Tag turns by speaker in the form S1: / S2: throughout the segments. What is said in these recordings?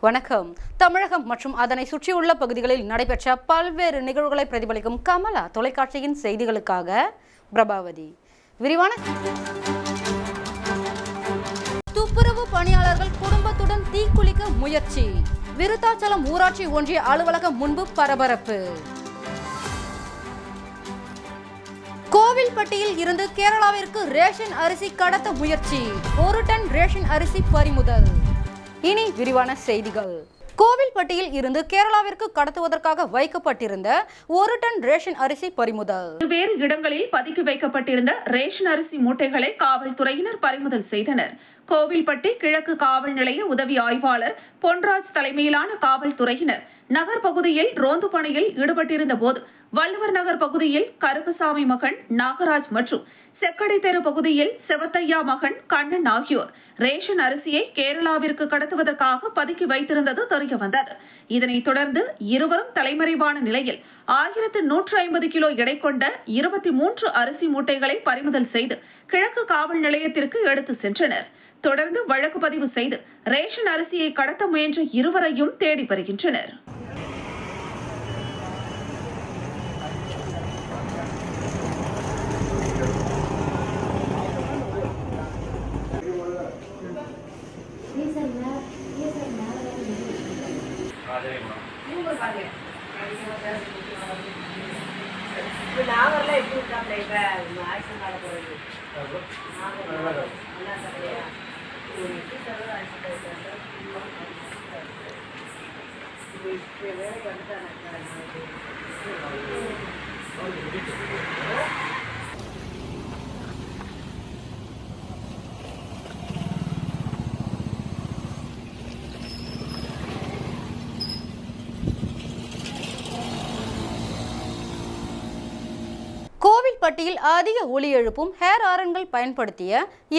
S1: வணக்கம். தமிழகம் மற்றும் அதனை சுற்றியுள்ள பகுதிகளில் நடைபெற்ற பல்வேறு நிகழ்வுகளை பிரதிபலிக்கும் கமலா தொலைக்காட்சியின் செய்திகளுக்காக பிரபாவதி. விரிவான துப்புரவு பணியாளர்கள் குடும்பத்துடன் தீக்குளிக்க முயற்சி. விருத்தாச்சலம் ஊராட்சி ஒன்றிய அலுவலகம் முன்பு பரபரப்பு. கோவில்பட்டியில் இருந்து கேரளாவிற்கு ரேஷன் அரிசி கடத்த முயற்சி. 1 டன் ரேஷன் அரிசி பறிமுதல். இனி விரிவான செய்திகள். கோவில்பட்டியில் இருந்து கேரளாவிற்கு கடத்துவதற்காக வைக்கப்பட்டிருந்த 1 டன் ரேஷன் அரிசி பறிமுதல்.
S2: வேறு இடங்களில் பதுக்கி வைக்கப்பட்டிருந்த ரேஷன் அரிசி மூட்டைகளை காவல்துறையினர் பறிமுதல் செய்தனர். கோவில்பட்டி கிழக்கு காவல் நிலைய உதவி ஆய்வாளர் பொன்ராஜ் தலைமையிலான காவல்துறையினர் நகர் பகுதியில் ரோந்து பணியில் ஈடுபட்டிருந்த போது வள்ளுவர் நகர் பகுதியில் கருப்பசாமி மகன் நாகராஜ் மற்றும் செக்கடை தெரு பகுதியில் செவத்தையா மகன் கண்ணன் ஆகியோர் ரேஷன் அரிசியை கேரளாவிற்கு கடத்துவதற்காக பதுக்கி வைத்திருந்தது தெரியவந்தது. இதனைத் தொடர்ந்து இருவரும் தலைமறைவான நிலையில் 1150 கிலோ எடை கொண்ட 23 அரிசி மூட்டைகளை பறிமுதல் செய்து கிழக்கு காவல் நிலையத்திற்கு எடுத்து சென்றனர். தொடர்ந்து வழக்கு பதிவு செய்து ரேஷன் அரிசியை கடத்த முயன்ற இருவரையும் தேடி வருகின்றனர்.
S1: கோவில்பட்டியில் அதிக ஒலி எழுப்பும் ஹேர் ஆரன்கள் பயன்படுத்திய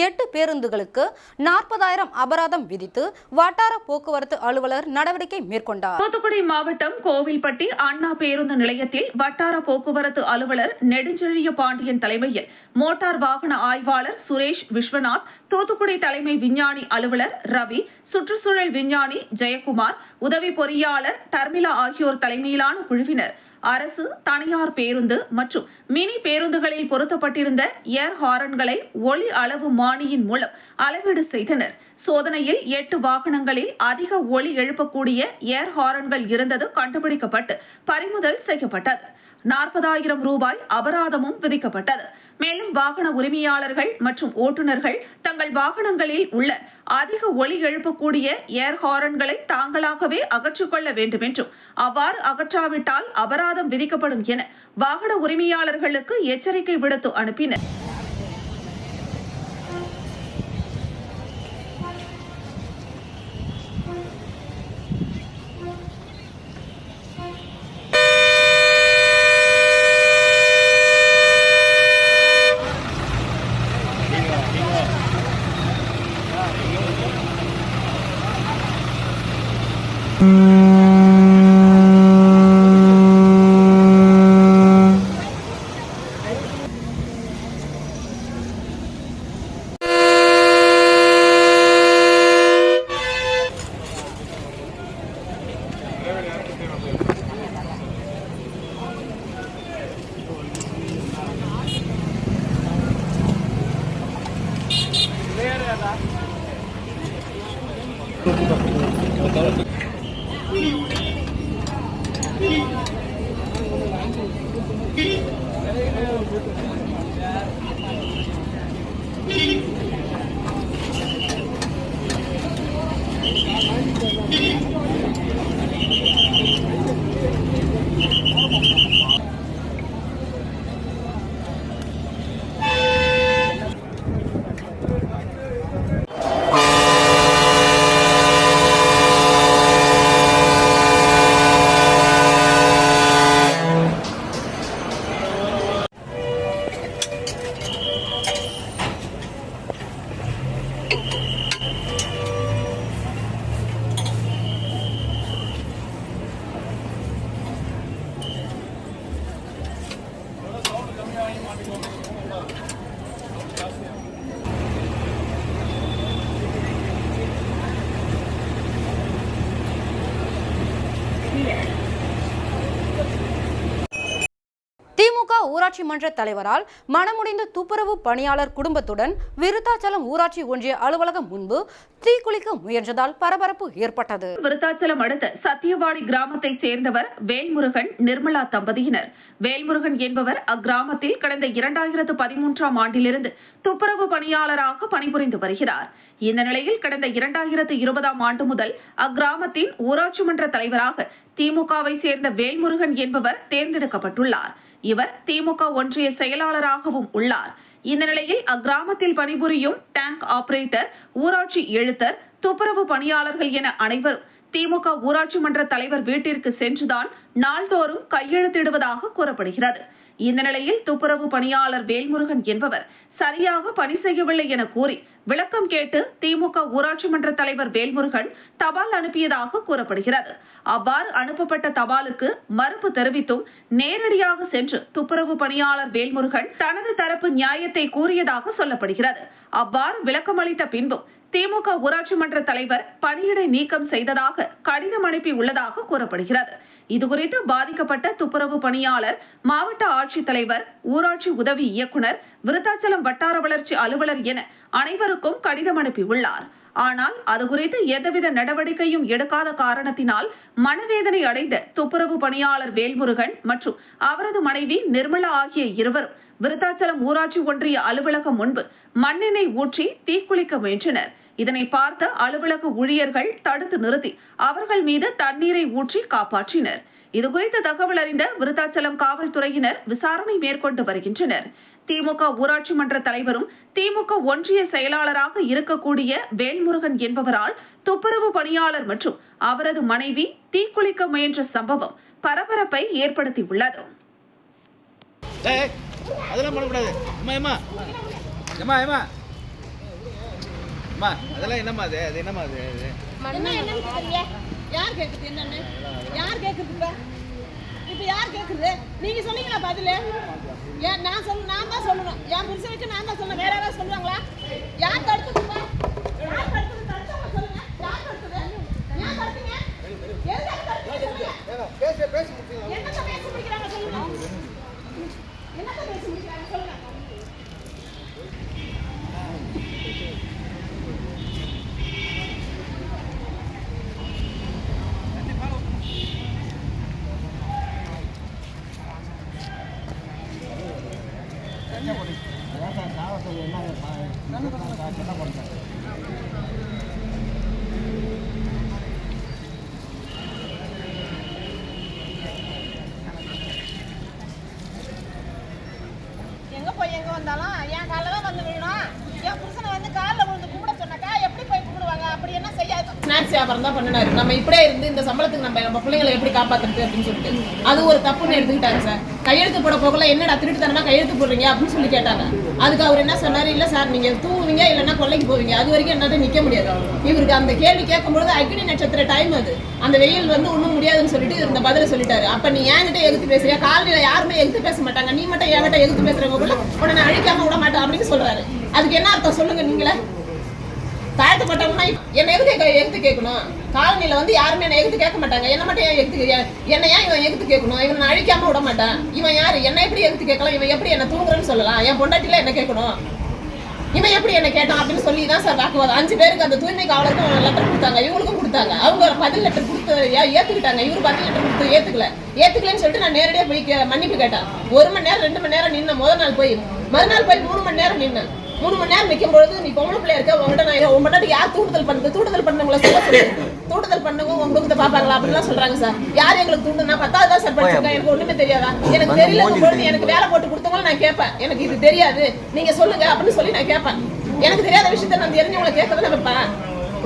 S1: 8 பேருந்துகளுக்கு 40,000 அபராதம் விதித்து வட்டார போக்குவரத்து அலுவலர் நடவடிக்கை மேற்கொண்டார்.
S2: தூத்துக்குடி மாவட்டம் கோவில்பட்டி அண்ணா பேருந்து நிலையத்தில் வட்டார போக்குவரத்து அலுவலர் நெடுஞ்செழிய பாண்டியன் தலைமையில் மோட்டார் வாகன ஆய்வாளர் சுரேஷ் விஸ்வநாத், தூத்துக்குடி தலைமை விஞ்ஞானி அலுவலர் ரவி, சுற்றுச்சூழல் விஞ்ஞானி ஜெயக்குமார், உதவி பொறியாளர் தர்மிளா ஆகியோர் தலைமையிலான குழுவினர் அரசு, தனியார் பேருந்து மற்றும் மினி பேருந்துகளில் பொருத்தப்பட்டிருந்த ஏர் ஹாரன்களை ஒலி அளவு மானியின் மூலம் அளவீடு செய்தனர். சோதனையில் 8 வாகனங்களில் அதிக ஒலி எழுப்பக்கூடிய ஏர் ஹாரன்கள் இருந்தது கண்டுபிடிக்கப்பட்டு பறிமுதல் செய்யப்பட்டது. 40,000 ரூபாய் அபராதமும் விதிக்கப்பட்டது. மேலும் வாகன உரிமையாளர்கள் மற்றும் ஓட்டுநர்கள் தங்கள் வாகனங்களில் உள்ள அதிக ஒலி எழுப்பக்கூடிய ஏர் ஹாரன்களை தாங்களாகவே அகற்றிக்கொள்ள வேண்டும் என்றும் அவ்வாறு அகற்றாவிட்டால் அபராதம் விதிக்கப்படும் என வாகன உரிமையாளர்களுக்கு எச்சரிக்கை விடுத்து அனுப்பினர்.
S1: ஊராட்சி மன்ற தலைவரால் மனமுடிந்த துப்புரவு பணியாளர் குடும்பத்துடன் விருத்தாச்சலம் ஊராட்சி ஒன்றிய அலுவலகம் முன்பு தீக்குளிக்க முயன்றதால் பரபரப்பு ஏற்பட்டது.
S2: விருத்தாச்சலம் அடுத்த சத்தியவாடி கிராமத்தை சேர்ந்தவர் வேல்முருகன் நிர்மலா தம்பதியினர். வேல்முருகன் என்பவர் அக்கிராமத்தில் கடந்த 2013ஆம் ஆண்டிலிருந்து துப்புரவு பணியாளராக பணிபுரிந்து வருகிறார். இந்த நிலையில் கடந்த 2020ஆம் ஆண்டு முதல் அக்கிராமத்தின் ஊராட்சி மன்ற தலைவராக திமுகவை சேர்ந்த வேல்முருகன் என்பவர் தேர்ந்தெடுக்கப்பட்டுள்ளார். இவர் திமுக ஒன்றிய செயலாளராகவும் உள்ளார். இந்த நிலையில் அக்கிராமத்தில் பணிபுரியும் டேங்க் ஆபரேட்டர், ஊராட்சி எழுத்தர், துப்புரவு பணியாளர்கள் என அனைவரும் திமுக ஊராட்சி மன்ற தலைவர் வீட்டிற்கு சென்றுதான் நாள்தோறும் கையெழுத்திடுவதாக கூறப்படுகிறது. இந்த நிலையில் துப்புரவு பணியாளர் வேல்முருகன் என்பவர் சரியாக பணி செய்யவில்லை என கூறி விளக்கம் கேட்டு திமுக ஊராட்சி மன்ற தலைவர் வேல்முருகன் தபால் அனுப்பியதாக கூறப்படுகிறது. அவ்வாறு அனுப்பப்பட்ட தபாலுக்கு மறுப்பு தெரிவித்தும் நேரடியாக சென்று துப்புரவு பணியாளர் வேல்முருகன் தனது தரப்பு நியாயத்தை கூறியதாக சொல்லப்படுகிறது. அவ்வாறு விளக்கம் அளித்த பின்பும் திமுக ஊராட்சி மன்ற தலைவர் பணியிடை நீக்கம் செய்ததாக கடிதம் அனுப்பி உள்ளதாக கூறப்படுகிறது. இதுகுறித்து பாதிக்கப்பட்ட துப்புரவு பணியாளர், மாவட்ட ஆட்சித்தலைவர், ஊராட்சி உதவி இயக்குநர், விருத்தாச்சலம் வட்டார வளர்ச்சி அலுவலர் என அனைவருக்கும் கடிதம் அனுப்பியுள்ளார். ஆனால் அதுகுறித்து எந்தவித நடவடிக்கையும் எடுக்காத காரணத்தினால் மனவேதனை அடைந்த துப்புரவு பணியாளர் வேல்முருகன் மற்றும் அவரது மனைவி நிர்மலா ஆகிய இருவரும் விருத்தாச்சலம் ஊராட்சி ஒன்றிய அலுவலகம் முன்பு மண்ணெண்ணெய் ஊற்றி தீக்குளிக்க முயன்றனர். இதனை பார்த்த அலுவலக ஊழியர்கள் தடுத்து நிறுத்தி அவர்கள் மீது தண்ணீரை ஊற்றி காப்பாற்றினர். இதுகுறித்து தகவல் அறிந்த விருத்தாச்சலம் காவல்துறையினர் விசாரணை மேற்கொண்டு வருகின்றனர். திமுக ஊராட்சி மன்ற தலைவரும் திமுக ஒன்றிய செயலாளராக இருக்கக்கூடிய வேல்முருகன் என்பவரால் துப்புரவு பணியாளர் மற்றும் அவரது மனைவி தீக்குளிக்க முயன்ற சம்பவம் பரபரப்பை ஏற்படுத்தியுள்ளது.
S3: அதெல்லாம் என்னமா அது என்னமா அது
S4: யார் கேக்குது என்னன்னு யார் கேக்குது இப்ப யார் கேக்குது நீங்க சொன்னீங்களா பதில் நான் தான் சொல்லணும் என் புருஷனுக்கு நான் தான் சொல்லணும் வேற யாராவது சொல்லுவாங்களா யார் தடுத்துங்க யார் தடுத்தது தடுத்தவங்க சொல்லுங்க யார் தடுத்தது ஏன் தடுத்தீங்க பேசி முடிச்சீங்க என்னத்த பேசி முடிக்கிறாங்க சொல்லுங்க என்னத்த பேசி முடிக்கிறாங்க சொல்லுங்க எங்க வந்தாலும் என் காலில் தான் வந்து விழணும். என் புருஷனை வந்து காலில் விழுந்து கும்பிட சொன்னாக்கா எப்படி போய் கும்பிடுவாங்க? அப்படி என்ன செய்யாது? ஸ்நாக்ஸ் வியாபாரம் தான் பண்ணினாரு. நம்ம இப்படியே இருந்து இந்த சம்பளத்துக்கு நம்ம பிள்ளைங்களை எப்படி காப்பாத்துறது அப்படின்னு சொல்லிட்டு அது ஒரு தப்புன்னு எடுத்துக்கிட்டாங்க சார். கையெழுத்து போட போகல என்னடா திருட்டுத்தனமா கையெழுத்து போடுறீங்க அப்படின்னு சொல்லி கேட்டாங்க. அதுக்கு அவர் என்ன சொன்னாரு, இல்ல சார் நீங்க தூங்குவீங்க இல்லைன்னா கொல்லைக்கு போவீங்க, அது வரைக்கும் என்னால நிக்க முடியாது. இவருக்கு அந்த கேள்வி கேட்கும்போது அக்னி நட்சத்திர டைம் அது, அந்த வெயில் வந்து ஒன்றும் முடியாதுன்னு சொல்லிட்டு இந்த பதில சொல்லிட்டாரு. அப்ப நீ என்கிட்ட எதிர்த்து பேசுறியா? காலையில யாருமே எதிர்த்து பேச மாட்டாங்க, நீ மட்டும் என்கிட்ட எதிர்த்து பேசுறவங்க கூட உடனே அழிக்காம விட மாட்டேன் அப்படின்னு சொல்றாரு. அதுக்கு என்ன அர்த்தம் சொல்லுங்க நீங்களே? தாழ்த்தப்பட்டவங்கன்னா என்ன எதிர்த்து கேட்கணும்? காலனில வந்து யாருமே என்ன எதிர்த்து கேட்க மாட்டாங்க. என்ன மட்டும் என்ன ஏன் இவன் எதிர்த்து கேட்கணும்? இவன் நான் அழிக்காம விட மாட்டான். இவன் யாரு? என்ன எப்படி எதிர்த்து கேட்கலாம்? இவன் எப்படி என்ன தூங்குறன்னு சொல்லலாம்? என் பொண்டாட்டில என்ன கேட்கணும்? இவன் எப்படி என்ன கேட்டான் அப்படின்னு சொல்லி தான் சார் வாக்குவாதம். 5 பேருக்கு அந்த தூய்மை காவலருக்கும் லெட்டர் கொடுத்தாங்க, இவங்களுக்கும் கொடுத்தாங்க. அவங்க பதில் லெட்டர் கொடுத்து ஏத்துக்கிட்டாங்க, இவரு பதில் லெட்டர் கொடுத்து ஏத்துக்கலன்னு சொல்லிட்டு நான் நேரடியாக போய் மன்னிப்பு கேட்டேன். 1 மணி நேரம் 2 மணி நேரம் நின்ன. முதல் நாள் போய் மறுநாள் போய் 3 மணி நேரம் நின்னேன். 3 மணி நேரம் நிற்கும் பொழுது நீ பொம்பளை பிள்ளையா இருக்க, உங்கள்கிட்ட நான் உங்க முன்னாடி யார் தூண்டுதல் பண்ணுறது? தூண்டுதல் பண்ணவங்கள சொல்ல தூண்டுதல் பண்ணவங்க உங்களுக்கு பாப்பாங்களா அப்படின்லாம் சொல்றாங்க சார். யார் எங்களுக்கு தூண்டுனா 10வது தான் சார் படிச்சிருக்கேன், எனக்கு ஒண்ணுமே தெரியாதா? எனக்கு தெரியல பொழுது எனக்கு வேலை போட்டு கொடுத்தவங்களும் நான் கேட்பேன், எனக்கு இது தெரியாது நீங்க சொல்லுங்க அப்படின்னு சொல்லி நான் கேட்பேன். எனக்கு தெரியாத விஷயத்த நான் தெரிஞ்சவங்களை கேட்கறத வைப்பேன்.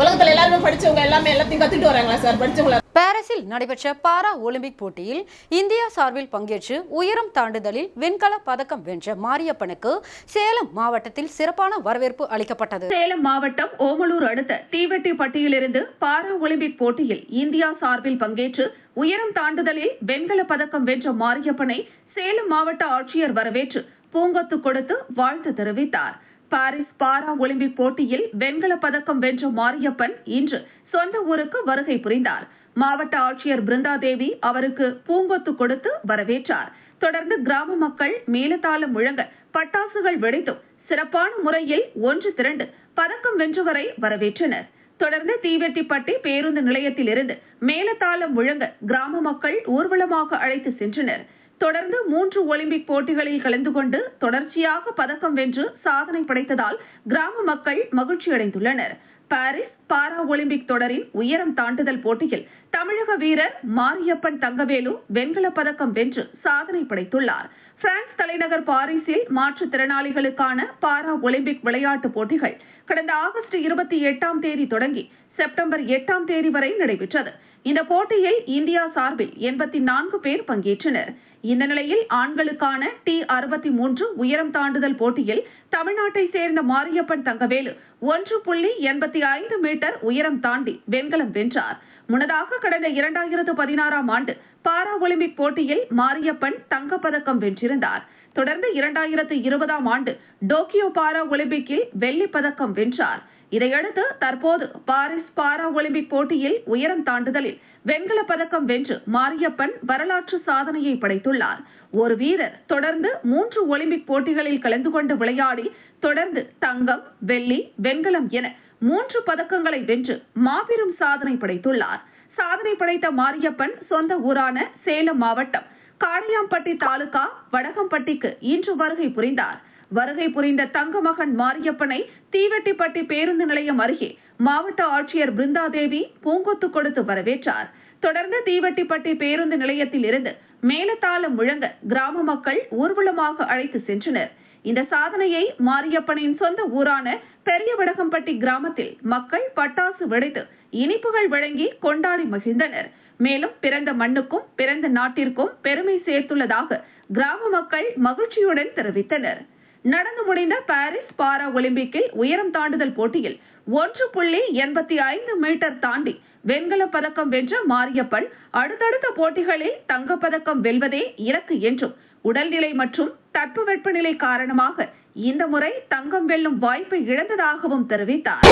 S4: உலகத்துல எல்லாருமே படிச்சவங்க எல்லாத்தையும் கத்துட்டு வராங்களா சார் படிச்சவங்கள?
S1: பாரிஸில் நடைபெற்ற பாரா ஒலிம்பிக் போட்டியில் இந்தியா சார்பில் பங்கேற்று உயரம் தாண்டுதலில் வெண்கல பதக்கம் வென்ற மாரியப்பனுக்கு சேலம் மாவட்டத்தில் சிறப்பான வரவேற்பு அளிக்கப்பட்டது.
S2: சேலம் மாவட்டம் ஓமலூர் அடுத்த தீவெட்டிப்பட்டியிலிருந்து பாரா ஒலிம்பிக் போட்டியில் இந்தியா சார்பில் பங்கேற்று உயரம் தாண்டுதலில் வெண்கல பதக்கம் வென்ற மாரியப்பனை சேலம் மாவட்ட ஆட்சியர் வரவேற்று பூங்கொத்து கொடுத்து வாழ்த்து தெரிவித்தார். பாரிஸ் பாரா ஒலிம்பிக் போட்டியில் வெண்கல பதக்கம் வென்ற மாரியப்பன் இன்று சொந்த ஊருக்கு வருகை புரிந்தார். மாவட்ட ஆட்சியர் பிருந்தா தேவி அவருக்கு பூங்கொத்து கொடுத்து வரவேற்றார். தொடர்ந்து கிராம மக்கள் மேலதாளம் முழங்க பட்டாசுகள் வெடித்தும் சிறப்பான முறையில் ஒன்று திரண்டு பதக்கம் வென்றவரை வரவேற்றனர். தொடர்ந்து தீவெட்டிப்பட்டி பேருந்து நிலையத்தில் இருந்து மேலதாளம் முழங்க கிராம மக்கள் ஊர்வலமாக அழைத்து சென்றனர். தொடர்ந்து 3 ஒலிம்பிக் போட்டிகளில் கலந்து கொண்டு தொடர்ச்சியாக பதக்கம் வென்று சாதனை படைத்ததால் கிராம மக்கள் மகிழ்ச்சியடைந்துள்ளனர். பாரிஸ் பாரா ஒலிம்பிக் தொடரின் உயரம் தாண்டுதல் போட்டியில் தமிழக வீரர் மாரியப்பன் தங்கவேலு வெண்கலப் பதக்கம் வென்று சாதனை படைத்துள்ளார். பிரான்ஸ் தலைநகர் பாரிஸில் மாற்றுத்திறனாளிகளுக்கான பாரா ஒலிம்பிக் விளையாட்டுப் போட்டிகள் கடந்த ஆகஸ்ட் 28ஆம் தேதி தொடங்கி செப்டம்பர் 8ஆம் தேதி வரை நடைபெற்றது. இந்த போட்டியில் இந்தியா சார்பில் 84 பேர் பங்கேற்றனர். இந்த நிலையில் ஆண்களுக்கான T63 உயரம் தாண்டுதல் போட்டியில் தமிழ்நாட்டை சேர்ந்த மாரியப்பன் தங்கவேலு 1.85 மீட்டர் உயரம் தாண்டி வெண்கலம் வென்றார். முன்னதாக கடந்த 2016ஆம் ஆண்டு பாரா ஒலிம்பிக் போட்டியில் மாரியப்பன் தங்கப்பதக்கம் வென்றிருந்தார். தொடர்ந்து 2020ஆம் ஆண்டு டோக்கியோ பாரா ஒலிம்பிக்கில் வெள்ளிப் பதக்கம் வென்றார். இதையடுத்து தற்போது பாரிஸ் பாரா ஒலிம்பிக் போட்டியில் உயரம் தாண்டுதலில் வெண்கலப் பதக்கம் வென்று மாரியப்பன் வரலாற்று சாதனையை படைத்துள்ளார். ஒரு வீரர் தொடர்ந்து 3 ஒலிம்பிக் போட்டிகளில் கலந்து கொண்டு விளையாடி தொடர்ந்து தங்கம், வெள்ளி, வெண்கலம் என 3 பதக்கங்களை வென்று மாபெரும் சாதனை படைத்துள்ளார். சாதனை படைத்த மாரியப்பன் சொந்த ஊரான சேலம் மாவட்டம் காடையாம்பட்டி தாலுகா வடகம்பட்டிக்கு இன்று வருகை புரிந்தார். வருகை புரிந்த தங்கமகன் மாரியப்பனை தீவெட்டிப்பட்டி பேருந்து நிலையம் அருகே மாவட்ட ஆட்சியர் பிருந்தாதேவி பூங்கொத்து கொடுத்து வரவேற்றார். தொடர்ந்து தீவெட்டிப்பட்டி பேருந்து நிலையத்தில் இருந்து மேலதாளம் முழங்க கிராம மக்கள் ஊர்வலமாக அழைத்து சென்றனர். இந்த சாதனையை மாரியப்பனின் சொந்த ஊரான பெரிய வடகம்பட்டி கிராமத்தில் மக்கள் பட்டாசு வெடித்து இனிப்புகள் வழங்கி கொண்டாடி மகிழ்ந்தனர். மேலும் பிறந்த மண்ணுக்கும் பிறந்த நாட்டிற்கும் பெருமை சேர்த்துள்ளதாக கிராம மக்கள் மகிழ்ச்சியுடன் தெரிவித்தனர். நடந்து முடிந்த பாரிஸ் பாரா ஒலிம்பிக்கில் உயரம் தாண்டுதல் போட்டியில் 1.85 மீட்டர் தாண்டி வெண்கலப் பதக்கம் வென்ற மாரியப்பன் அடுத்தடுத்த போட்டிகளில் தங்கப்பதக்கம் வெல்வதே இலக்கு என்றும் உடல்நிலை மற்றும் தட்பவெப்பநிலை காரணமாக இந்த முறை தங்கம் வெல்லும் வாய்ப்பை இழந்ததாகவும் தெரிவித்தார்.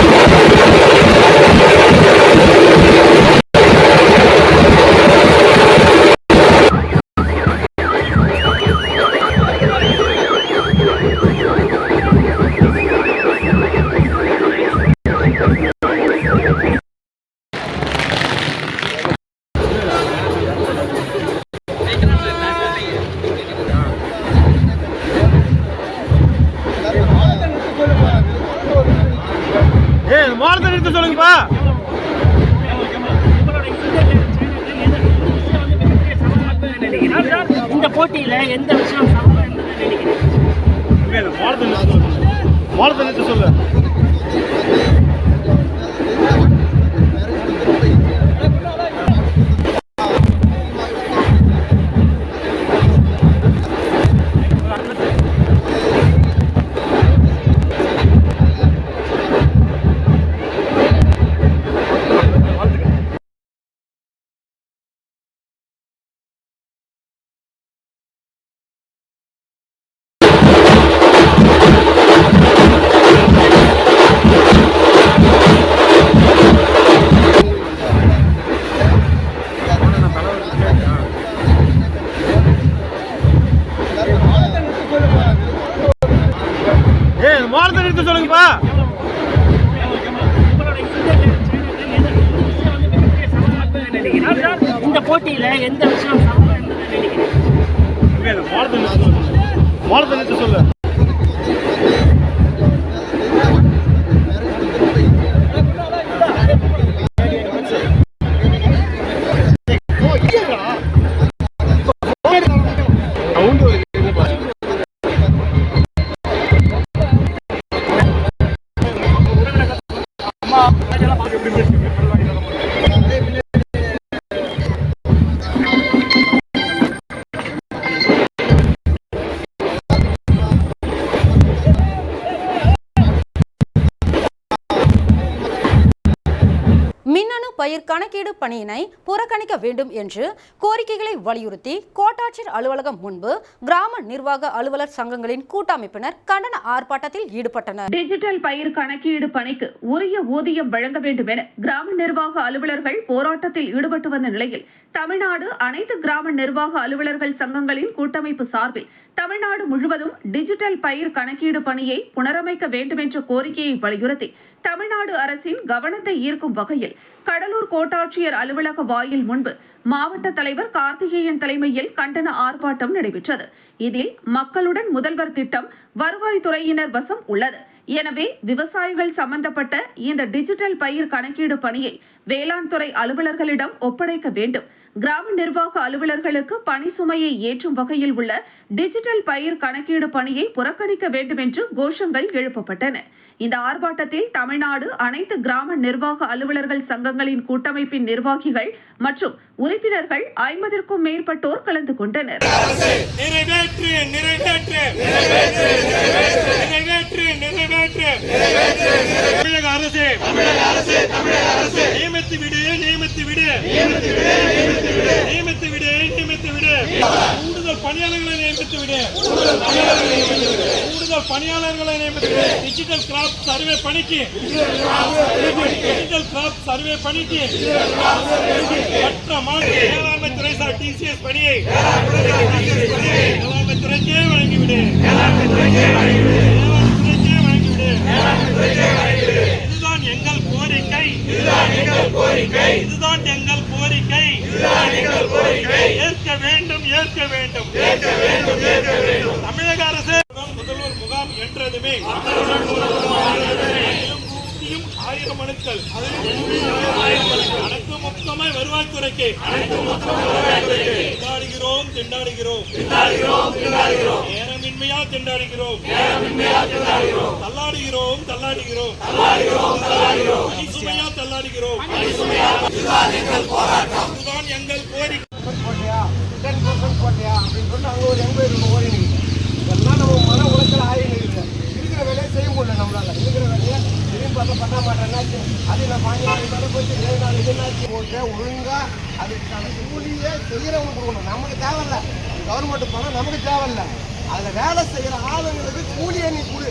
S3: மாரத்தான் நிறுத்த சொல்லுங்கப்பா.
S5: இந்த போட்டியில எந்த விஷயம்
S3: மாரத்தான் நிறுத்த சொல்லு. மாரத்தான் நிறுத்த சொல்லுங்கப்பா.
S5: இந்த போட்டியில எந்த விஷயம்
S3: மாரத்தான் நிறுத்த சொல்லு.
S1: பயிர் கணக்கீடு பணியினை புறக்கணிக்க வேண்டும் என்று கோரிக்கைகளை வலியுறுத்தி கோட்டாட்சியர் அலுவலகம் முன்பு கிராம நிர்வாக அலுவலர் சங்கங்களின் கூட்டமைப்பினர் கண்டன ஆர்ப்பாட்டத்தில் ஈடுபட்டனர்.
S2: டிஜிட்டல் பயிர் கணக்கீடு பணிக்கு உரிய ஊதியம் வழங்க வேண்டும் என கிராம நிர்வாக அலுவலர்கள் போராட்டத்தில் ஈடுபட்டு வந்த நிலையில் தமிழ்நாடு அனைத்து கிராம நிர்வாக அலுவலர்கள் சங்கங்களின் கூட்டமைப்பு சார்பில் தமிழ்நாடு முழுவதும் டிஜிட்டல் பயிர் கணக்கீடு பணியை புனரமைக்க வேண்டும் என்ற கோரிக்கையை வலியுறுத்தி தமிழ்நாடு அரசின் கவனத்தை ஈர்க்கும் வகையில் கடலூர் கோட்டாட்சியர் அலுவலக வாயில் முன்பு மாவட்ட தலைவர் கார்த்திகேயன் தலைமையில் கண்டன ஆர்ப்பாட்டம் நடைபெற்றது. இதில் மக்களுடன் முதல்வர் திட்டம் வருவாய்த்துறையினர் வசம் உள்ளது. எனவே விவசாயிகள் சம்பந்தப்பட்ட இந்த டிஜிட்டல் பயிர் கணக்கீடு பணியை வேளாண் துறை அலுவலர்களிடம் ஒப்படைக்க வேண்டும். கிராம நிர்வாக அலுவலர்களுக்கு பணி சுமையை ஏற்றும் வகையில் உள்ள டிஜிட்டல் பயிர் கணக்கீடு பணியை புறக்கணிக்க வேண்டும் என்று கோஷங்கள் எழுப்பப்பட்டன. இந்த ஆர்ப்பாட்டத்தில் தமிழ்நாடு அனைத்து கிராம நிர்வாக அலுவலர்கள் சங்கங்களின் கூட்டமைப்பின் நிர்வாகிகள் மற்றும் உறுப்பினர்கள் 50க்கும் மேற்பட்டோர் கலந்து கொண்டனர்.
S6: பணியாளர்களை நியமித்து டிஜிட்டல் கிராப் சர்வே பணிக்கு மற்ற மாநில வேளாண்மை துறை டிசிஎஸ் பணியை வேளாண்மை துறைக்கே வழங்கிவிடு. இதுதான் எங்கள் கோரிக்கை. ஏற்க வேண்டும். தமிழக அரசு முதல்வர் முகாம் என்றதுமே 1000 மனுக்கள் அனைத்து மொத்தமாய் வருவாய்த்துறைக்கு திண்டாடுகிறோம். நேரமின்மையா திண்டாடுகிறோம். தள்ளாடுகிறோம். சுமையா தள்ளாடுகிறோம். இதுதான் எங்கள் கோரிக்கை.
S7: போட்டியா அப்படின்னு சொல்லிட்டு அங்கே ஒரு 80 ஓடி இதெல்லாம் நம்ம மன உளைச்சல் ஆகிட்டு இருக்கிற வேலையை செய்ய முடியல. நம்மளால இருக்கிற வேலையை திரும்பி பார்த்தா பண்ண மாட்டேன்னாச்சு. அது நான் 5 நாள் மேலே போச்சு 7 நாள் இதுனாச்சு போட்டு ஒழுங்கா அதுக்கான கூலியே செய்கிறவங்க கொடுக்கணும். நமக்கு தேவையில்லை கவர்மெண்ட் பணம், நமக்கு தேவையில்லை. அதில் வேலை செய்கிற ஆளுங்களுக்கு கூலியை நீ கொடு.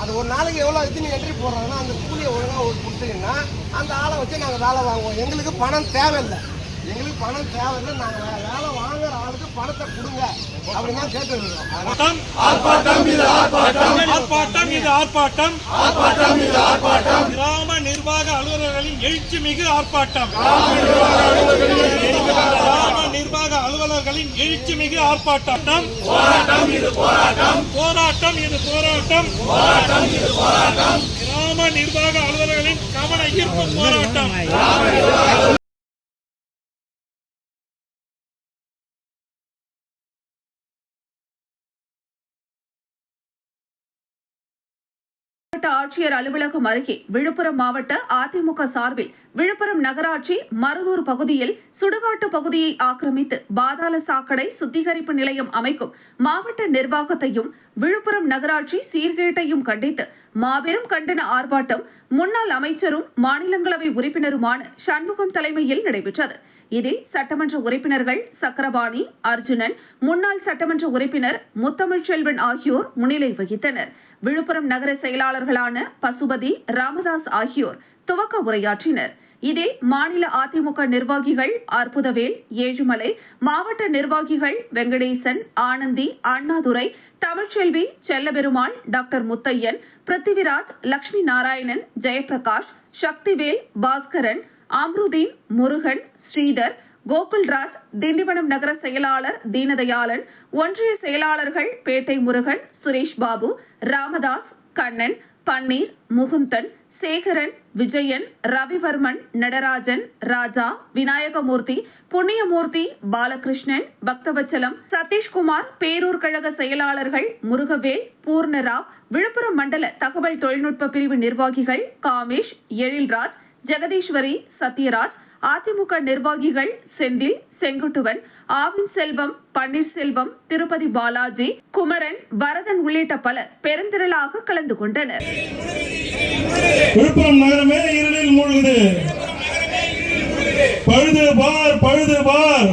S7: அது ஒரு நாளைக்கு எவ்வளோ வச்சு நீ என்ட்ரி போடுறாங்கன்னா அந்த கூலியை ஒழுங்காக கொடுத்தீங்கன்னா அந்த ஆளை வச்சு நாங்கள் வேலை வாங்குவோம். எங்களுக்கு பணம் தேவையில்லை. நாங்கள் வேலை வாங்குற ஆளுக்கு பணத்தை கொடுங்க அப்படின்னு தான் கேட்டுருக்கோம்.
S6: கிராம நிர்வாக அலுவலர்களின் எழுச்சி மிகு ஆர்ப்பாட்டம். போராட்டம். கிராம நிர்வாக அலுவலர்களின் கவன ஈர்ப்பு போராட்டம்.
S2: ஆட்சியர் அலுவலகம் அருகே விழுப்புரம் மாவட்ட அதிமுக சார்பில் விழுப்புரம் நகராட்சி மருதூர் பகுதியில் சுடுகாட்டு பகுதியை ஆக்கிரமித்து பாதாள சாக்கடை சுத்திகரிப்பு நிலையம் அமைக்கும் மாவட்ட நிர்வாகத்தையும் விழுப்புரம் நகராட்சி சீர்கேட்டையும் கண்டித்து மாபெரும் கண்டன ஆர்ப்பாட்டம் முன்னாள் அமைச்சரும் மாநிலங்களவை உறுப்பினருமான சண்முகம் தலைமையில் நடைபெற்றது. இதில் சட்டமன்ற உறுப்பினர்கள் சக்கரபாணி, அர்ஜுனன், முன்னாள் சட்டமன்ற உறுப்பினர் முத்தமிழ்ச்செல்வன் ஆகியோர் முன்னிலை வகித்தனர். விழுப்புரம் நகர செயலாளர்களான பசுபதி, ராமதாஸ் ஆகியோர் துவக்க உரையாற்றினர். இதில் மாநில அதிமுக நிர்வாகிகள் அற்புதவேல், ஏழுமலை, மாவட்ட நிர்வாகிகள் வெங்கடேசன், ஆனந்தி, அண்ணாதுரை, தமிழ்ச்செல்வி, செல்லபெருமாள், டாக்டர் முத்தையன், பிருத்திவிராஜ், லட்சுமி நாராயணன், ஜெயபிரகாஷ், சக்திவேல், பாஸ்கரன், அம்ருதீன், முருகன், ஸ்ரீதர், கோகுல்ராஜ், திண்டிவனம் நகர செயலாளர் தீனதயாளன், ஒன்றிய செயலாளர்கள் பேட்டை முருகன், சுரேஷ் பாபு, ராமதாஸ், கண்ணன், பன்னீர், முகுந்தன், சேகரன், விஜயன், ரவிவர்மன், நடராஜன், ராஜா, விநாயகமூர்த்தி, புண்ணியமூர்த்தி, பாலகிருஷ்ணன், பக்தவச்சலம், சதீஷ்குமார், பேரூர் கழக செயலாளர்கள் முருகவேல், பூர்ணராவ், விழுப்புரம் மண்டல தகவல் தொழில்நுட்ப பிரிவு நிர்வாகிகள் காமேஷ், எழில்ராஜ், ஜெகதீஸ்வரி, சத்யராஜ், அதிமுக நிர்வாகிகள் செந்தில், செங்குட்டுவன், ஆவின் செல்வம், பன்னீர்செல்வம், திருப்பதி பாலாஜி, குமரன், வரதன் உள்ளிட்ட பலர் பெருந்திரளாக கலந்து கொண்டனர்.
S6: விழுப்புரம் நகரமே இருளில் மூழ்குது.
S8: பழுது பார் பழுது பார்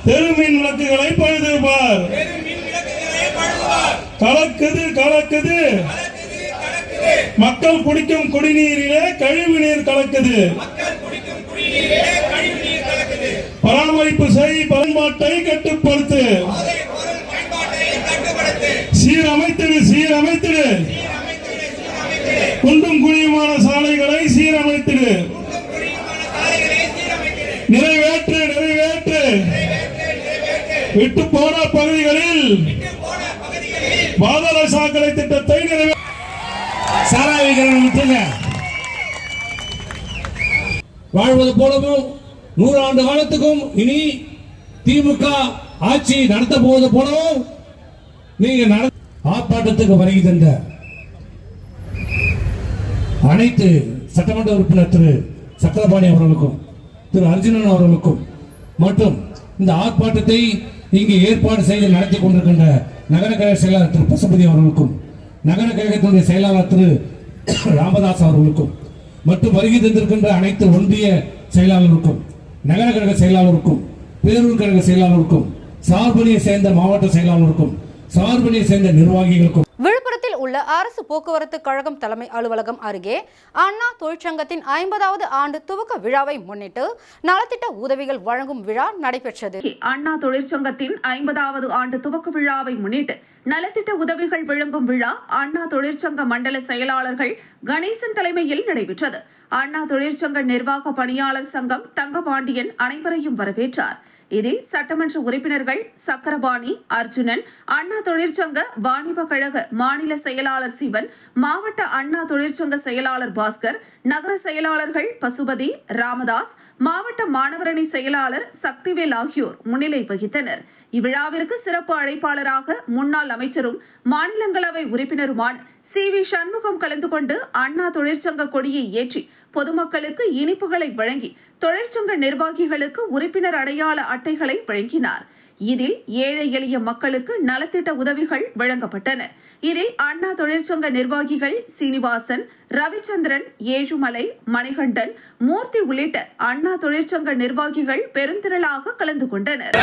S8: தெருமின் விளக்குகளை பழுது பார். கலக்குது கலக்குது மக்கள் குடிக்கும் குடிநீரிலே கழிவு நீர் கலக்குது. பராமரிப்பு செய், பயன்பாட்டை கட்டுப்படுத்து. சீரமைத்திடு சீரமைத்திடு குண்டும் குழியுமான சாலைகளை சீரமைத்திடு. நிறைவேற்று நிறைவேற்று விட்டு போன பகுதிகளில் பாதாள சாக்கடை திட்டத்தை நிறைவேற்று.
S9: வாழ்வது போலவும் 100 ஆண்டு காலத்துக்கும் இனி திமுக ஆட்சி நடத்த போவது போலவும் நீங்க ஆர்ப்பாட்டத்துக்கு வருகை தந்த அனைத்து சட்டமன்ற உறுப்பினர் திரு சக்கரபாணி அவர்களுக்கும் திரு அர்ஜுனன் அவர்களுக்கும் மற்றும் இந்த ஆர்ப்பாட்டத்தை இங்கு ஏற்பாடு செய்து நடத்தி கொண்டிருக்கின்ற நகர கழக செயலாளர் திரு பசுபதி அவர்களுக்கும் நகர கழகத்தினுடைய செயலாளர் திரு ராமதாஸ் அவர்களுக்கும் மற்றும் வருகை தந்திருக்கின்ற அனைத்து ஒன்றிய செயலாளருக்கும் நகர கழக செயலாளருக்கும் பேரூர் கழக செயலாளருக்கும் சார்பணியை சேர்ந்த மாவட்ட செயலாளருக்கும் சார்பணியை சேர்ந்த நிர்வாகிகளுக்கும்
S1: விழுப்புரத்தில் உள்ள அரசு போக்குவரத்து கழகம் தலைமை அலுவலகம் அருகே அண்ணா தொழிற்சங்கத்தின் 50வது ஆண்டு துவக்க விழாவை முன்னிட்டு நலத்திட்ட உதவிகள் வழங்கும் விழா நடைபெற்றது.
S2: அண்ணா தொழிற்சங்கத்தின் 50வது ஆண்டு துவக்க விழாவை முன்னிட்டு நலத்திட்ட உதவிகள் வழங்கும் விழா அண்ணா தொழிற்சங்க மண்டல செயலாளர்கள் கணேசன் தலைமையில் நடைபெற்றது. அண்ணா தொழிற்சங்க நிர்வாக பணியாளர் சங்கம் தங்கபாண்டியன் அனைவரையும் வரவேற்றார். இதில் சட்டமன்ற உறுப்பினர்கள் சக்கரபாணி, அர்ஜுனன், அண்ணா தொழிற்சங்க வாணிப கழக மாநில செயலாளர் சிவன், மாவட்ட அண்ணா தொழிற்சங்க செயலாளர் பாஸ்கர், நகர செயலாளர்கள் பசுபதி, ராமதாஸ், மாவட்ட மாணவரணி செயலாளர் சக்திவேல் ஆகியோர் முன்னிலை வகித்தனர். இவ்விழாவிற்கு சிறப்பு அழைப்பாளராக முன்னாள் அமைச்சரும் மாநிலங்களவை உறுப்பினருமான CV சண்முகம் கலந்து கொண்டு அண்ணா தொழிற்சங்க கொடியை ஏற்றி பொதுமக்களுக்கு இனிப்புகளை வழங்கி தொழிற்சங்க நிர்வாகிகளுக்கு உறுப்பினர் அடையாள அட்டைகளை வழங்கினார். இதில் ஏழை எளிய மக்களுக்கு நலத்திட்ட உதவிகள் வழங்கப்பட்டன. இதில் அண்ணா தொழிற்சங்க நிர்வாகிகள் சீனிவாசன், ரவிச்சந்திரன், ஏழுமலை, மணிகண்டன், மூர்த்தி உள்ளிட்ட அண்ணா தொழிற்சங்க நிர்வாகிகள் பெருந்திரளாக கலந்து கொண்டனர்.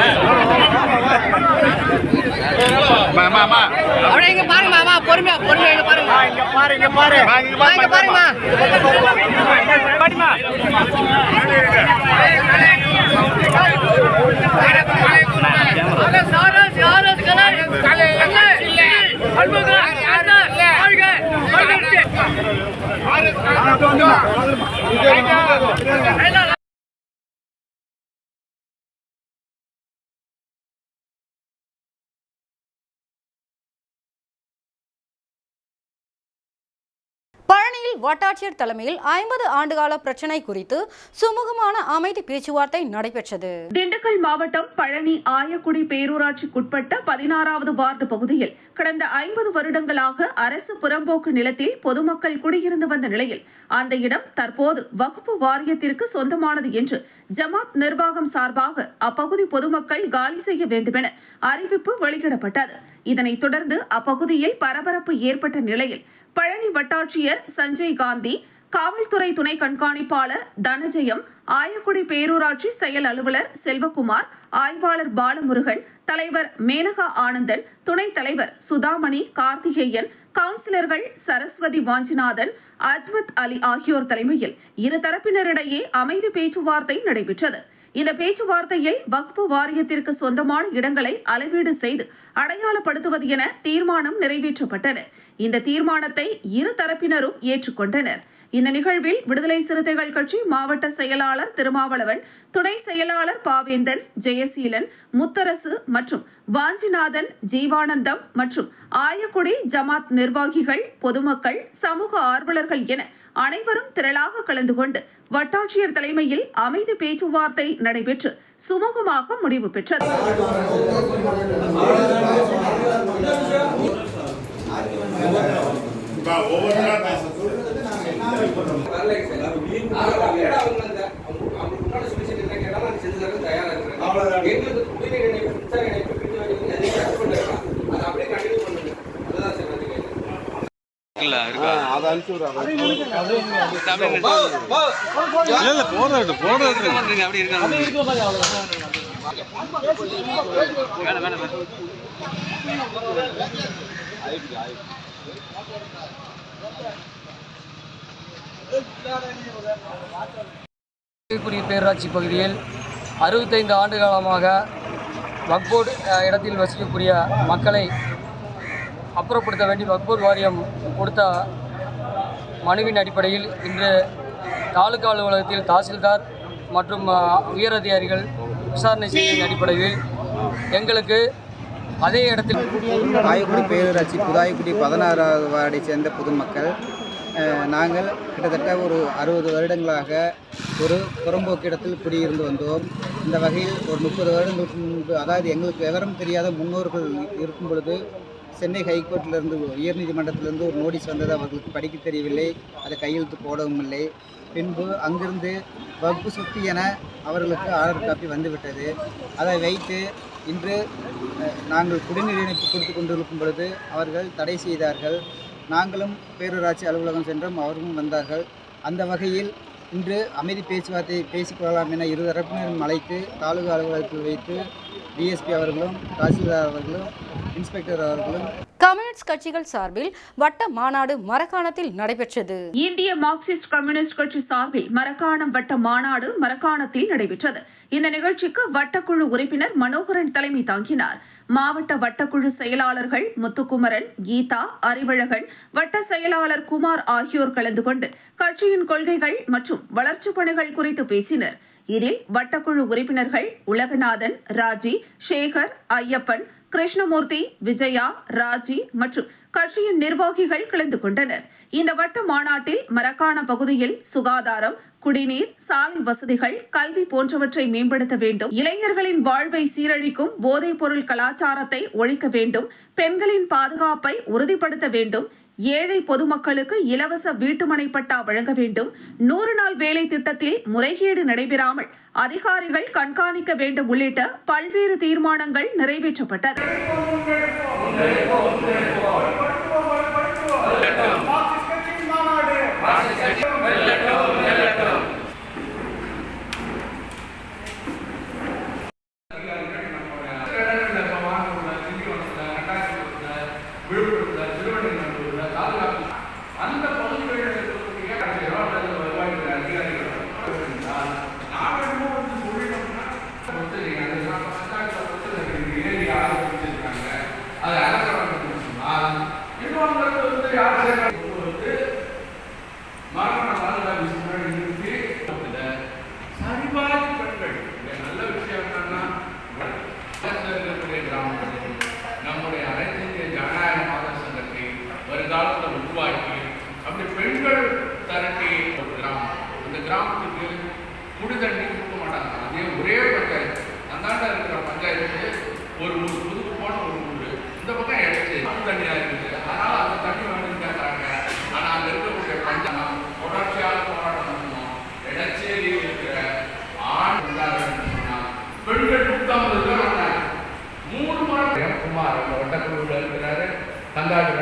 S1: பழனியில் வட்டாட்சியர் தலைமையில் 50 ஆண்டுகால பிரச்சனை குறித்து சுமூகமான அமைதி பேச்சுவார்த்தை நடைபெற்றது.
S2: திண்டுக்கல் மாவட்டம் பழனி ஆயக்குடி பேரூராட்சிக்குட்பட்ட 16வது வார்டு பகுதியில் கடந்த 50 வருடங்களாக அரசு புறம்போக்கு நிலத்தில் பொதுமக்கள் குடியிருந்து வந்த நிலையில் அந்த இடம் தற்போது வகுப்பு வாரியத்திற்கு சொந்தமானது என்று ஜமாத் நிர்வாகம் சார்பாக அப்பகுதி பொதுமக்கள் காலி செய்ய வேண்டுமென அறிவிப்பு வெளியிடப்பட்டது. இதனைத் தொடர்ந்து அப்பகுதியில் பரபரப்பு ஏற்பட்ட நிலையில் பழனி வட்டாட்சியர் சஞ்சய் காந்தி, காவல்துறை துணை கண்காணிப்பாளர் தனஜெயம், ஆயக்குடி பேரூராட்சி செயல் அலுவலர் செல்வகுமார், ஆய்வாளர் பாலமுருகன், தலைவர் மேனகா ஆனந்தன், துணைத் தலைவர் சுதாமணி, கார்த்திகேயன், கவுன்சிலர்கள் சரஸ்வதி வாஞ்சிநாதன், அஜ்மத் அலி ஆகியோர் தலைமையில் இரு தரப்பினரிடையே அமைதி பேச்சுவார்த்தை நடைபெற்றது. இந்த பேச்சுவார்த்தையில் வக்ஃபு வாரியத்திற்கு சொந்தமான இடங்களை அளவீடு செய்து அடையாளப்படுத்துவது என தீர்மானம் நிறைவேற்றப்பட்டன. இந்த தீர்மானத்தை இரு தரப்பினரும் ஏற்றுக்கொண்டனர். இந்த நிகழ்வில் விடுதலை சிறுத்தைகள் கட்சி மாவட்ட செயலாளர் திருமாவளவன், துணை செயலாளர் பாவேந்தன், ஜெயசீலன், முத்தரசு மற்றும் வாஞ்சிநாதன், ஜீவானந்தம் மற்றும் ஆயக்குடி ஜமாத் நிர்வாகிகள், பொதுமக்கள், சமூக ஆர்வலர்கள் என அனைவரும் திரளாக கலந்து கொண்டு வட்டாட்சியர் தலைமையில் அமைதி பேச்சுவார்த்தை நடைபெற்று சுமூகமாக முடிவு பெற்றது.
S3: அதை அனுப்பிச்சு விடுறாங்க. இல்ல போடுறது அப்படி இருக்காங்க.
S10: பேரூராட்சி பகுதியில் 65 ஆண்டு காலமாக வக்போர்டு இடத்தில் வசிக்கக்கூடிய மக்களை அப்புறப்படுத்த வேண்டி வக்போர்டு வாரியம் கொடுத்த மனுவின் அடிப்படையில் இன்று தாலுகா அலுவலகத்தில் தாசில்தார் மற்றும் உயரதிகாரிகள் விசாரணை செய்ததன் அடிப்படையில் எங்களுக்கு அதே இடத்தில்
S11: ஆயக்குடி பேரூராட்சி புதாயக்குடி 16வது வார்டை சேர்ந்த பொதுமக்கள் நாங்கள் கிட்டத்தட்ட ஒரு 60 வருடங்களாக ஒரு புறம்போக்கு இடத்தில் குடியிருந்து வந்தோம். இந்த வகையில் ஒரு 30 வருடங்களுக்கு முன்பு, அதாவது எங்களுக்கு விவரம் தெரியாத முன்னோர்கள் இருக்கும் பொழுது சென்னை ஹைகோர்ட்டிலிருந்து உயர்நீதிமன்றத்திலிருந்து ஒரு நோட்டீஸ் வந்தது. அவர்களுக்கு படிக்க தெரியவில்லை, அதை கையெழுத்து போடவும் இல்லை. பின்பு அங்கிருந்து வகுப்பு சொத்து என அவர்களுக்கு ஆர்டர் காப்பி வந்துவிட்டது. அதை வைத்து இன்று நாங்கள் குடிநீர் இணைப்பு கொடுத்து கொண்டிருக்கும் பொழுது அவர்கள் தடை செய்தார்கள். நாங்களும் பேரூராட்சி அலுவலகம் சென்றோம், அவர்களும் வந்தார்கள். அந்த வகையில் இன்று அமைதி பேச்சுவார்த்தை பேசிக்கொள்ளலாம் என இருதரப்பினரும் அழைத்து தாலுகா அலுவலகத்தில் வைத்து டிஎஸ்பி அவர்களும் தாசில்தார் அவர்களும் இன்ஸ்பெக்டர் அவர்களும்
S1: கம்யூனிஸ்ட் கட்சிகள் சார்பில் வட்ட மாநாடு மரக்காணத்தில் நடைபெற்றது.
S2: இந்திய மார்க்சிஸ்ட் கம்யூனிஸ்ட் கட்சி சார்பில் மரக்காணம் வட்ட மாநாடு மரக்காணத்தில் நடைபெற்றது. இந்த நிகழ்ச்சிக்கு வட்டக்குழு உறுப்பினர் மனோகரன் தலைமை தாங்கினார். மாவட்ட வட்டக்குழு செயலாளர்கள் முத்துக்குமரன், கீதா, அறிவழகன், வட்ட செயலாளர் குமார் ஆகியோர் கலந்து கொண்டு கட்சியின் கொள்கைகள் மற்றும் வளர்ச்சிப் பணிகள் குறித்து பேசினர். இதில் வட்டக்குழு உறுப்பினர்கள் உலகநாதன், ராஜி, சேகர், ஐயப்பன், கிருஷ்ணமூர்த்தி, விஜயா, ராஜி மற்றும் கட்சியின் நிர்வாகிகள் கலந்து கொண்டனர். இந்த வட்ட மாநாட்டில் மரக்காண பகுதியில் சுகாதாரம், குடிநீர், சாலை வசதிகள், கல்வி போன்றவற்றை மேம்படுத்த வேண்டும், இளைஞர்களின் வாழ்வை சீரழிக்கும் போதைப் பொருள் கலாச்சாரத்தை ஒழிக்க வேண்டும், பெண்களின் பாதுகாப்பை உறுதிப்படுத்த வேண்டும், ஏழை பொதுமக்களுக்கு இலவச வீட்டுமனை பட்டா வழங்க வேண்டும், 100 நாள் வேலை திட்டத்தில் முறைகேடு நடைபெறாமல் அதிகாரிகள் கண்காணிக்க வேண்டும் உள்ளிட்ட பல்வேறு தீர்மானங்கள் நிறைவேற்றப்பட்டது.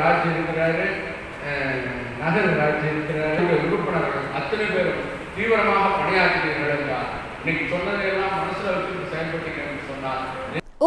S12: ராஜ் இருக்கிறாரு, நகர் ராஜ் இருக்கிறாரு, உறுப்பினர்கள் அத்தனை பேரும் தீவிரமாக பணியாற்றினீர்கள் என்றார். இன்னைக்கு சொன்னதையெல்லாம் மனசுல வச்சு செயல்பட்டீங்கன்னு சொன்னார்.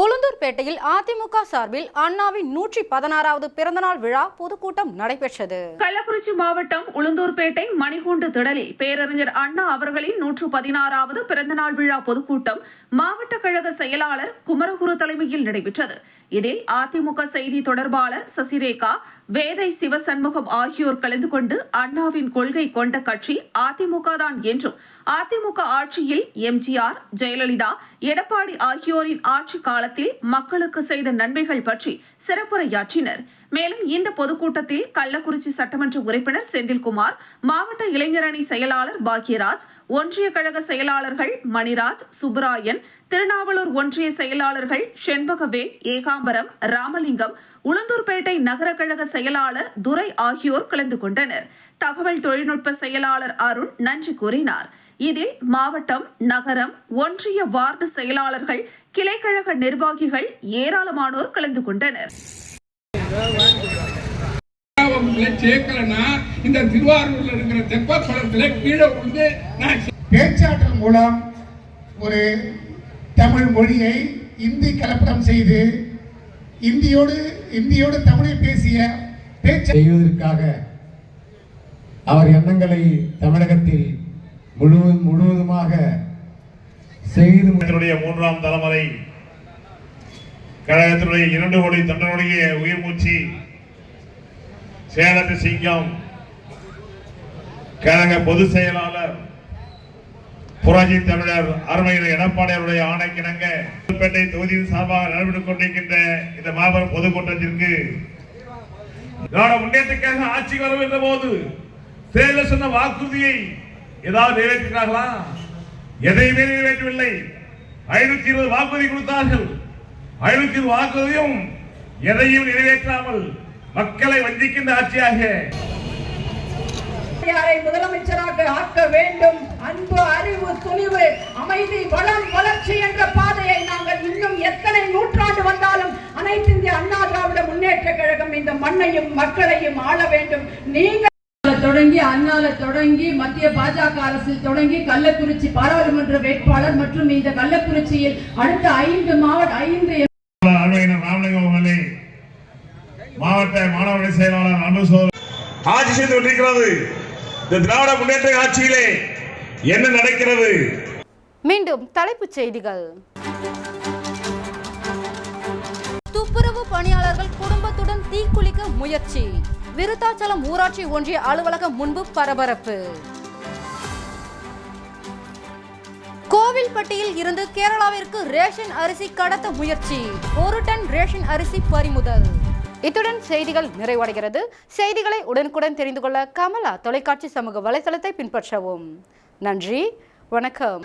S1: உளுந்தூர்பேட்டையில் அதிமுக சார்பில் அண்ணாவின் 116வது பிறந்தநாள் விழா பொதுக்கூட்டம் நடைபெற்றது.
S2: கள்ளக்குறிச்சி மாவட்டம் உளுந்தூர்பேட்டை மணிகூண்டு திடலில் பேரறிஞர் அண்ணா அவர்களின் 116வது பிறந்தநாள் விழா பொதுக்கூட்டம் மாவட்ட கழக செயலாளர் குமரகுரு தலைமையில் நடைபெற்றது. இதில் அதிமுக செய்தி தொடர்பாளர் சசிரேகா, வேதை சிவசண்முகம் ஆகியோர் கலந்து கொண்டு அண்ணாவின் கொள்கை கொண்ட கட்சி அதிமுக தான் என்றும் அதிமுக ஆட்சியில் எம்ஜிஆர், ஜெயலலிதா, எடப்பாடி ஆகியோரின் ஆட்சி காலத்தில் மக்களுக்கு செய்த நன்மைகள் பற்றி சிறப்புரையாற்றினர். மேலும் இந்த பொதுக்கூட்டத்தில் கள்ளக்குறிச்சி சட்டமன்ற உறுப்பினர் செந்தில்குமார், மாவட்ட இளைஞரணி செயலாளர் பாக்யராஜ், ஒன்றிய கழக செயலாளர்கள் மணிராஜ், சுப்பராயன், திருநாவலூர் ஒன்றிய செயலாளர்கள் செண்பகவேல், ஏகாம்பரம், ராமலிங்கம், உளுந்தூர்பேட்டை நகர கழக செயலாளர் துரை ஆகியோர் கலந்து கொண்டனர். தகவல் தொழில்நுட்ப செயலாளர் அருண் நன்றி கூறினார். இதில் மாவட்டம், நகரம், ஒன்றிய வார்டு செயலாளர்கள், கிளைக்கழக நிர்வாகிகள் ஏராளமானோர் கலந்து கொண்டனர்.
S12: முகாம்களை சேர்க்கலன்னா இந்த திருவாரூர்ல இருக்கிற தெப்பக்குளத்துல கீழே வந்து நான்
S7: பேச்சாற்றல் மூலம் ஒரு தமிழ் மொழியை இந்தி கலப்படம் செய்து இந்தியோடு தமிழை பேசிய பேச்சு செய்வதற்காக அவர் எண்ணங்களை தமிழகத்தில் முழுவதுமாக செய்து
S8: மூன்றாம் தலைமுறை கழகத்தினுடைய 2 கோடி தொண்டனுடைய உயிர் மூச்சு சேலத்து சிங்கம் கழக பொதுச் செயலாளர் புரட்சி தமிழர் அருமையுடைய எடப்பாடியாருடைய ஆணைக்கிணங்க புதுப்பேட்டை தொகுதியின் சார்பாக நடைபெற்றுக் கொண்டிருக்கின்ற இந்த மாபெரும் பொதுக்கூட்டத்திற்கு நாடு முன்னேற்றத்துக்காக ஆட்சி வரும் என்ற போது தேர்தல் சொன்ன வாக்குறுதியை ஏதாவது நிறைவேற்றினார்களா? எதையுமே நிறைவேற்றவில்லை. 520 வாக்குறுதி கொடுத்தார்கள். 520 வாக்குறுதியும் எதையும் நிறைவேற்றாமல் மக்களை வஞ்சிக்கின்ற ஆட்சியாக
S4: முதலமைச்சராக ஆக்க வேண்டும். அன்பு, அறிவு, துணிவு, அமைதி, வளம், வளர்ச்சி என்ற பாதையை நாங்கள் இன்னும் எத்தனை நூற்றாண்டு வந்தாலும் அனைத்து இந்திய அண்ணா திராவிட முன்னேற்ற கழகம் இந்த மண்ணையும் மக்களையும் ஆள வேண்டும். நீங்கள் தொடங்கி அண்ணால தொடங்கி மத்திய பாஜக அரசில் தொடங்கி கள்ளக்குறிச்சி பாராளுமன்ற வேட்பாளர் மற்றும் இந்த கள்ளக்குறிச்சியில் அடுத்த 5
S8: மாவட்ட மாணவ செயலாளர் ஆட்சி செய்து கொண்டிருக்கிறது. இந்த திராவிட முன்னேற்ற ஆட்சியிலே என்ன நடக்கிறது?
S1: மீண்டும் தலைப்புச் செய்திகள். துப்புரவு பணியாளர்கள் குடும்பத்துடன் தீக்குளிக்க முயற்சி. விருத்தாச்சலம் ஊராட்சி ஒன்றிய அலுவலகம் முன்பு பரபரப்பு. கோவில்பட்டியில் இருந்து கேரளாவிற்கு ரேஷன் அரிசி கடத்த முயற்சி. 1 டன் ரேஷன் அரிசி பறிமுதல். இத்துடன் செய்திகள் நிறைவடைகிறது. செய்திகளை உடனுக்குடன் தெரிந்து கொள்ள கமலா தொலைக்காட்சி சமூக வலைதளத்தை பின்பற்றவும். நன்றி, வணக்கம்.